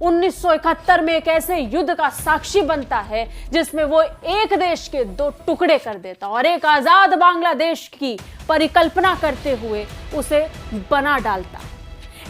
1971 में एक ऐसे युद्ध का साक्षी बनता है जिसमें वो एक देश के दो टुकड़े कर देता और एक आजाद बांग्लादेश की परिकल्पना करते हुए उसे बना डालता।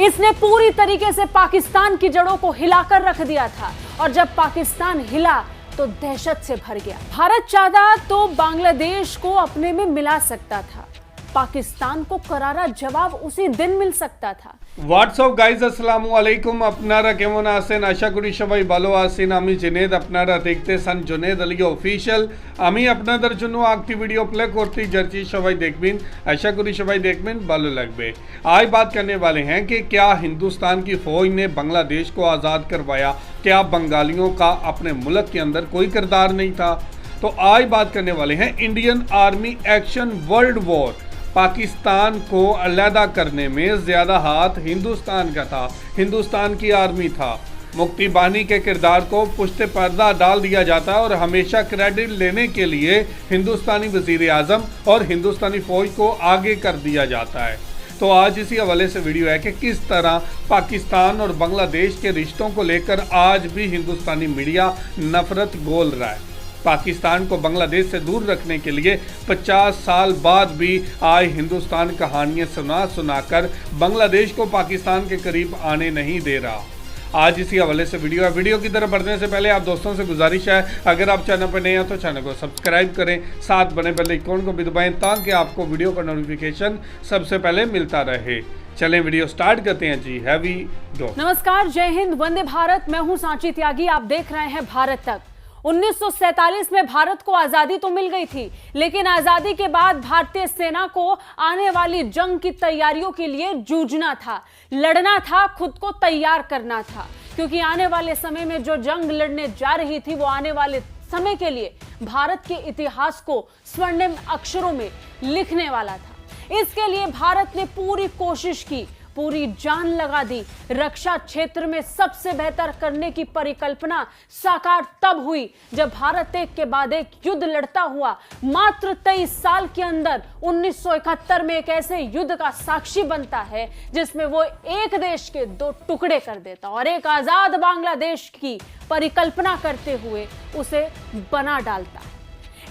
इसने पूरी तरीके से पाकिस्तान की जड़ों को हिलाकर रख दिया था और जब पाकिस्तान हिला तो दहशत से भर गया। भारत चाहता तो बांग्लादेश को अपने में मिला सकता था, पाकिस्तान को करारा जवाब उसी दिन मिल सकता था। হোয়াটসঅ্যাপ গাইজ আসসালামু আলাইকুম, আপনারা কেমন আছেন? আশা করি সবাই ভালো আছেন। আমি জুনেদ, আপনারা দেখতেছেন জুনেদ আলী অফিশিয়াল। আমি আপনাদের জন্য একটি ভিডিও প্লে করতে যাচ্ছি, সবাই দেখবেন। আশা করি সবাই দেখবেন, ভালো লাগবে। आज बात करने वाले हैं कि क्या हिंदुस्तान की फौज ने बांग्लादेश को आज़ाद करवाया? क्या बंगालियों का अपने मुल्क के अंदर कोई किरदार नहीं था? तो आज बात करने वाले हैं Indian army action world war. Pakistan को अलहदा करने में ज़्यादा हाथ हिंदुस्तान का था, हिंदुस्तान की आर्मी था। मुक्ति बानी के किरदार को पुश्ते पर्दा डाल दिया जाता है और हमेशा क्रेडिट लेने के लिए हिंदुस्तानी वज़ीर आज़म और हिंदुस्तानी फ़ौज को आगे कर दिया जाता है। तो आज इसी हवाले से वीडियो है कि किस तरह पाकिस्तान और बांग्लादेश के रिश्तों को लेकर आज भी हिंदुस्तानी मीडिया नफरत गोल रहा है। पाकिस्तान को बांग्लादेश से दूर रखने के लिए 50 साल बाद भी आज हिंदुस्तान कहानियाँ सुनाकर बांग्लादेश को पाकिस्तान के करीब आने नहीं दे रहा। आज इसी हवाले से वीडियो है। वीडियो की तरफ बढ़ने से पहले आप दोस्तों से गुजारिश है, अगर आप चैनल पर नए हैं तो चैनल को सब्सक्राइब करें, साथ बने बेल आइकन को भी दबाएं ताकि आपको वीडियो का नोटिफिकेशन सबसे पहले मिलता रहे। चलें वीडियो स्टार्ट करते हैं जी। हैवी गो। नमस्कार, जय हिंद, वंदे भारत। मैं हूं सांची त्यागी, आप देख रहे हैं भारत तक। 1947 में भारत को आजादी तो मिल गई थी, लेकिन आजादी के बाद भारतीय सेना को आने वाली जंग की तैयारियों के लिए जूझना था, लड़ना था, खुद को तैयार करना था, क्योंकि आने वाले समय में जो जंग लड़ने जा रही थी वो आने वाले समय के लिए भारत के इतिहास को स्वर्णिम अक्षरों में लिखने वाला था। इसके लिए भारत ने पूरी कोशिश की, पूरी जान लगा दी। रक्षा क्षेत्र में सबसे बेहतर करने की परिकल्पना साकार तब हुई जब भारत एक के बाद एक युद्ध लड़ता हुआ मात्र 23 साल के अंदर 1971 में एक ऐसे युद्ध का साक्षी बनता है जिसमें वो एक देश के दो टुकड़े कर देता और एक आजाद बांग्लादेश की परिकल्पना करते हुए उसे बना डालता।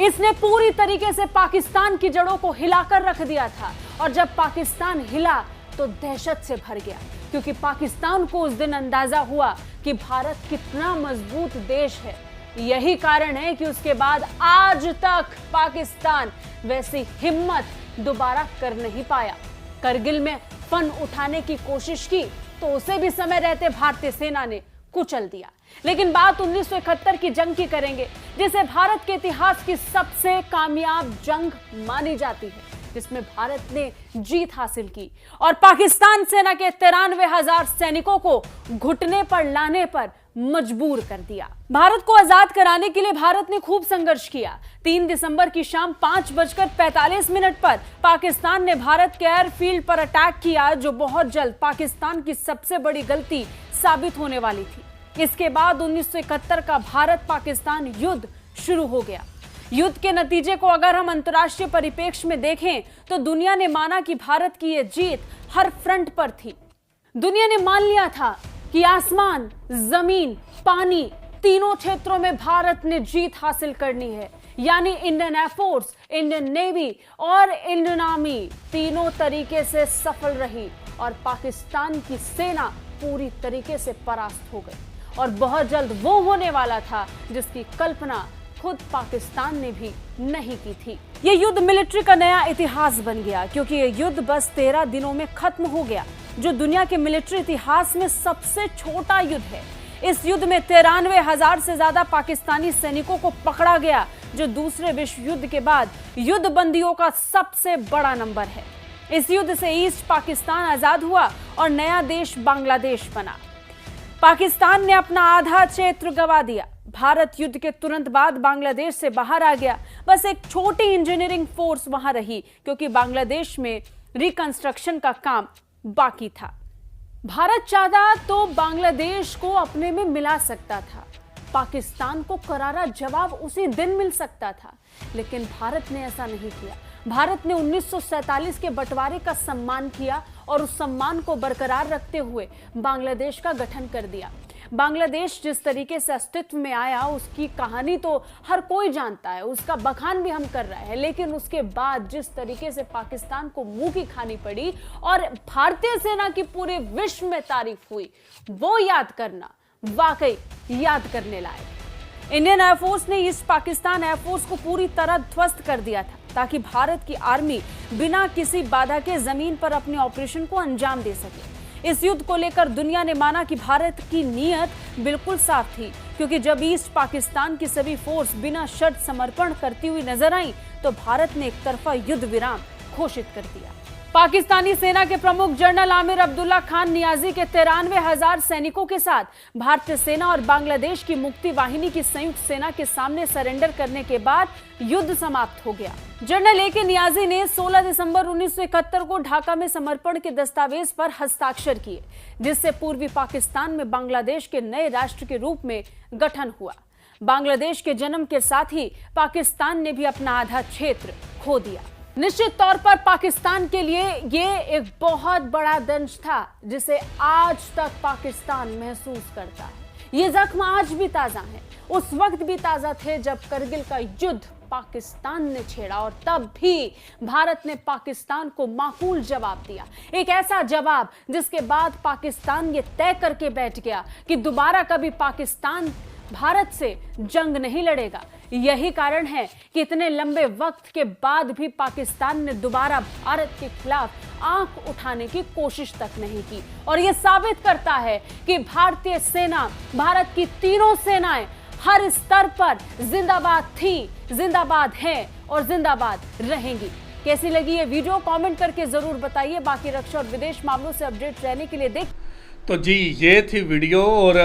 इसने पूरी तरीके से पाकिस्तान की जड़ों को हिलाकर रख दिया था और जब पाकिस्तान हिला तो दहशत से भर गया, क्योंकि पाकिस्तान को उस दिन अंदाजा हुआ कि भारत कितना मजबूत देश है। यही कारण है कि उसके बाद आज तक पाकिस्तान वैसी हिम्मत दोबारा कर नहीं पाया। करगिल में फन उठाने की कोशिश की तो उसे भी समय रहते भारतीय सेना ने कुचल दिया। लेकिन बात 1971 की जंग की करेंगे, जिसे भारत के इतिहास की सबसे कामयाब जंग मानी जाती है, जिसमें भारत ने जीत हासिल की और पाकिस्तान सेना के 93,000 सैनिकों को घुटने पर लाने पर मजबूर कर दिया। भारत को आजाद कराने के लिए भारत ने खूब संघर्ष किया। 3 दिसंबर की शाम 5:45 पर पाकिस्तान ने भारत के एयरफील्ड पर अटैक किया, जो बहुत जल्द पाकिस्तान की सबसे बड़ी गलती साबित होने वाली थी। इसके बाद 1971 का भारत पाकिस्तान युद्ध शुरू हो गया। युद्ध के नतीजे को अगर हम अंतर्राष्ट्रीय परिप्रेक्ष्य में देखें तो दुनिया ने माना कि भारत की यह जीत हर फ्रंट पर थी। दुनिया ने मान लिया था कि आसमान, जमीन, पानी, तीनों क्षेत्रों में भारत ने जीत हासिल करनी है। यानी इंडियन एयरफोर्स, इंडियन नेवी और इंडियन आर्मी तीनों तरीके से सफल रही और पाकिस्तान की सेना पूरी तरीके से परास्त हो गई और बहुत जल्द वो होने वाला था जिसकी कल्पना खुद पाकिस्तान ने भी नहीं की थी। ये युद्ध मिलिट्री का नया इतिहास बन गया, क्योंकि ये युद्ध बस 13 दिनों में खत्म हो गया, जो दुनिया के मिलिट्री इतिहास में सबसे छोटा युद्ध है। इस युद्ध में 93,000 से ज्यादा पाकिस्तानी सैनिकों को पकड़ा गया, जो दूसरे विश्व युद्ध के बाद युद्ध बंदियों का सबसे बड़ा नंबर है। इस युद्ध से ईस्ट पाकिस्तान आजाद हुआ और नया देश बांग्लादेश बना। पाकिस्तान ने अपना आधा क्षेत्र गंवा दिया। भारत युद्ध के तुरंत बाद बांग्लादेश से बाहर आ गया। बस एक छोटी इंजीनियरिंग फोर्स वहां रही, क्योंकि बांग्लादेश में रिकंस्ट्रक्शन का काम बाकी था। भारत चाहता तो बांग्लादेश को अपने में मिला सकता था, पाकिस्तान को करारा जवाब उसी दिन मिल सकता था, लेकिन भारत ने ऐसा नहीं किया। भारत ने 1947 के बंटवारे का सम्मान किया और उस सम्मान को बरकरार रखते हुए बांग्लादेश का गठन कर दिया। बांग्लादेश जिस तरीके से अस्तित्व में आया उसकी कहानी तो हर कोई जानता है, उसका बखान भी हम कर रहे हैं, लेकिन उसके बाद जिस तरीके से पाकिस्तान को मुंह की खानी पड़ी और भारतीय सेना की पूरे विश्व में तारीफ हुई, वो याद करना वाकई याद करने लायक। इंडियन एयरफोर्स ने ईस्ट पाकिस्तान एयरफोर्स को पूरी तरह ध्वस्त कर दिया था ताकि भारत की आर्मी बिना किसी बाधा के जमीन पर अपने ऑपरेशन को अंजाम दे सके। इस युद्ध को लेकर दुनिया ने माना कि भारत की नीयत बिल्कुल साफ थी, क्योंकि जब ईस्ट पाकिस्तान की सभी फोर्स बिना शर्त समर्पण करती हुई नजर आई तो भारत ने एक तरफा युद्ध विराम घोषित कर दिया। पाकिस्तानी सेना के प्रमुख जनरल आमिर अब्दुल्ला खान नियाजी के 93,000 सैनिकों के साथ भारतीय सेना और बांग्लादेश की मुक्ति वाहिनी की संयुक्त सेना के सामने सरेंडर करने के बाद युद्ध समाप्त हो गया। General A K. नियाजी ने 16 दिसंबर 1971 को ढाका में समर्पण के दस्तावेज पर हस्ताक्षर किए, जिससे पूर्वी पाकिस्तान में बांग्लादेश के नए राष्ट्र के रूप में गठन हुआ। बांग्लादेश के जन्म के साथ ही पाकिस्तान ने भी अपना आधा क्षेत्र खो दिया। निश्चित तौर पर पाकिस्तान के लिए ये एक बहुत बड़ा दंश था जिसे आज तक पाकिस्तान महसूस करता है। ये जख्म आज भी ताजा है, उस वक्त भी ताजा थे जब करगिल का युद्ध पाकिस्तान ने छेड़ा और तब भी भारत ने पाकिस्तान को माकूल जवाब दिया। एक ऐसा जवाब जिसके बाद पाकिस्तान ये तय करके बैठ गया कि दोबारा कभी पाकिस्तान भारत से जंग नहीं लड़ेगा। यही कारण है कि इतने लंबे वक्त के बाद भी पाकिस्तान ने दोबारा भारत के खिलाफ आंख उठाने की कोशिश तक नहीं की, और यह साबित करता है कि भारतीय सेना, भारत की तीनों सेनाएं हर स्तर पर जिंदाबाद थी, जिंदाबाद हैं और जिंदाबाद रहेंगी। कैसी लगी ये वीडियो कमेंट करके जरूर बताइए। बाकी रक्षा और विदेश मामलों से अपडेट रहने के लिए देख तो जी ये थी वीडियो, और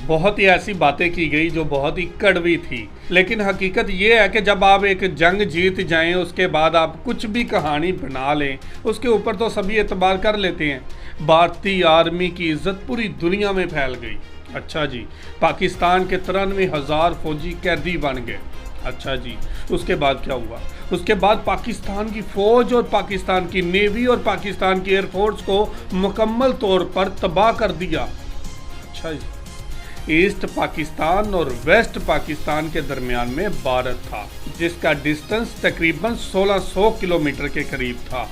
बहुत ही ऐसी बातें की गई जो बहुत ही कड़वी थी, लेकिन हकीकत ये है कि जब आप एक जंग जीत जाएं उसके बाद आप कुछ भी कहानी बना लें उसके ऊपर तो सभी एतबार कर लेते हैं। भारतीय आर्मी की इज्जत पूरी दुनिया में फैल गई। अच्छा जी, पाकिस्तान के 93,000 फौजी कैदी बन गए। अच्छा जी, उसके बाद क्या हुआ? उसके बाद पाकिस्तान की फ़ौज और पाकिस्तान की नेवी और पाकिस्तान की एयरफोर्स को मुकम्मल तौर पर तबाह कर दिया। अच्छा जी, ईस्ट पाकिस्तान और वेस्ट पाकिस्तान के दरमियान में भारत था, जिसका डिस्टेंस तकरीबन 1600 किलोमीटर के करीब था।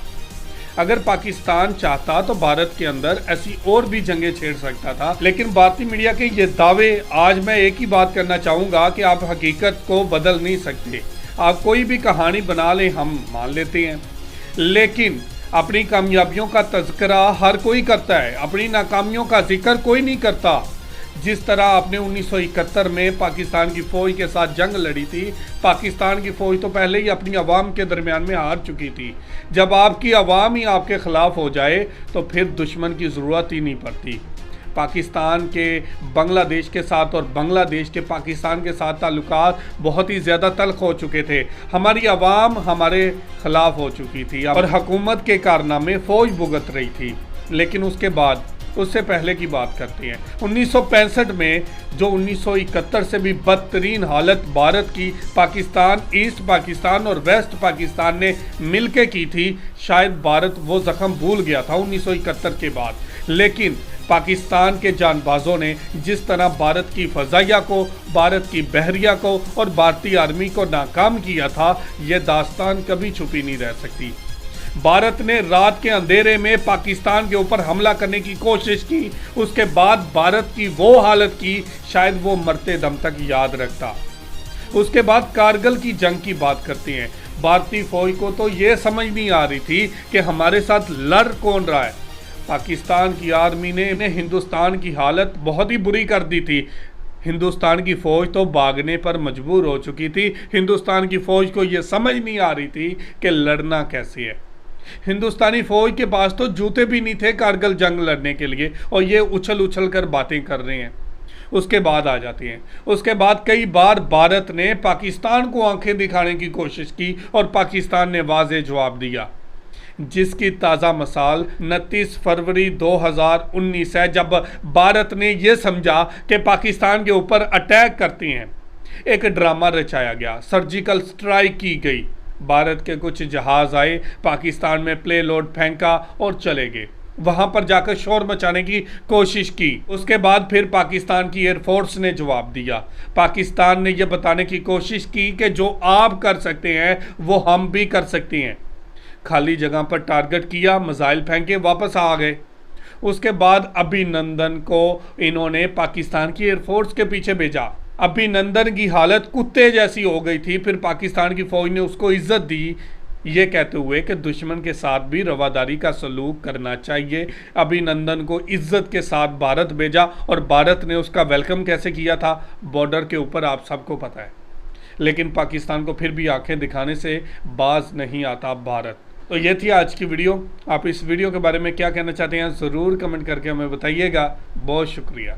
अगर पाकिस्तान चाहता तो भारत के अंदर ऐसी और भी जंगें छेड़ सकता था, लेकिन भारतीय मीडिया के ये दावे, आज मैं एक ही बात करना चाहूँगा कि आप हकीकत को बदल नहीं सकते। आप कोई भी कहानी बना लें हम मान लेते हैं, लेकिन अपनी कामयाबियों का तज़किरा हर कोई करता है, अपनी नाकामियों का जिक्र कोई नहीं करता। जिस तरह आपने 1971 में पाकिस्तान की फ़ौज के साथ जंग लड़ी थी, पाकिस्तान की फ़ौज तो पहले ही अपनी अवाम के दरमियान में हार चुकी थी। जब आपकी अवाम ही आपके ख़िलाफ़ हो जाए तो फिर दुश्मन की ज़रूरत ही नहीं पड़ती। पाकिस्तान के बांग्लादेश के साथ और बांग्लादेश के पाकिस्तान के साथ ताल्लुकात बहुत ही ज़्यादा तल्ख हो चुके थे। हमारी आवाम हमारे ख़िलाफ़ हो चुकी थी और हुकूमत के कारनामे फ़ौज भुगत रही थी। लेकिन उसके बाद, उससे पहले की बात करते हैं, 1965 में जो 1971 से भी बदतरीन हालत भारत की पाकिस्तान, ईस्ट पाकिस्तान और वेस्ट पाकिस्तान ने मिलके की थी, शायद भारत वो ज़ख्म भूल गया था 1971 के बाद। लेकिन पाकिस्तान के जानबाजों ने जिस तरह भारत की फ़ज़ाइया को, भारत की बहरिया को और भारतीय आर्मी को नाकाम किया था, ये दास्तान कभी छुपी नहीं रह सकती। भारत ने रात के अंधेरे में पाकिस्तान के ऊपर हमला करने की कोशिश की, उसके बाद भारत की वो हालत की शायद वो मरते दम तक याद रखता। उसके बाद कारगिल की जंग की बात करते हैं। भारतीय फौज को तो ये समझ नहीं आ रही थी कि हमारे साथ लड़ कौन रहा है। पाकिस्तान की आर्मी ने हिंदुस्तान की हालत बहुत ही बुरी कर दी थी। हिंदुस्तान की फ़ौज तो भागने पर मजबूर हो चुकी थी। हिंदुस्तान की फ़ौज को ये समझ नहीं आ रही थी कि लड़ना कैसे है। हिंदुस्तानी फ़ौज के पास तो जूते भी नहीं थे कारगिल जंग लड़ने के लिए, और ये उछल उछल कर बातें कर रहे हैं। उसके बाद आ जाती हैं, उसके बाद कई बार भारत ने पाकिस्तान को आंखें दिखाने की कोशिश की और पाकिस्तान ने वाज़ेह जवाब दिया, जिसकी ताज़ा मिसाल 29 फरवरी 2019 है, जब भारत ने यह समझा कि पाकिस्तान के ऊपर अटैक करते हैं। एक ड्रामा रचाया गया, सर्जिकल स्ट्राइक की गई, भारत के कुछ जहाज़ आए, पाकिस्तान में प्ले लोड फेंका और चले गए। वहां पर जाकर शोर मचाने की कोशिश की। उसके बाद फिर पाकिस्तान की एयरफोर्स ने जवाब दिया। पाकिस्तान ने यह बताने की कोशिश की कि जो आप कर सकते हैं वो हम भी कर सकते हैं। खाली जगह पर टारगेट किया, मिसाइल फेंके, वापस आ गए। उसके बाद अभिनंदन को इन्होंने पाकिस्तान की एयरफोर्स के पीछे भेजा। अभिनंदन की हालत कुत्ते जैसी हो गई थी। फिर पाकिस्तान की फौज ने उसको इज्जत दी, ये कहते हुए कि दुश्मन के साथ भी रवादारी का सलूक करना चाहिए। अभिनंदन को इज्जत के साथ भारत भेजा और भारत ने उसका वेलकम कैसे किया था बॉर्डर के ऊपर आप सबको पता है। लेकिन पाकिस्तान को फिर भी आंखें दिखाने से बाज नहीं आता भारत। तो ये थी आज की वीडियो। आप इस वीडियो के बारे में क्या कहना चाहते हैं ज़रूर कमेंट करके हमें बताइएगा। बहुत शुक्रिया।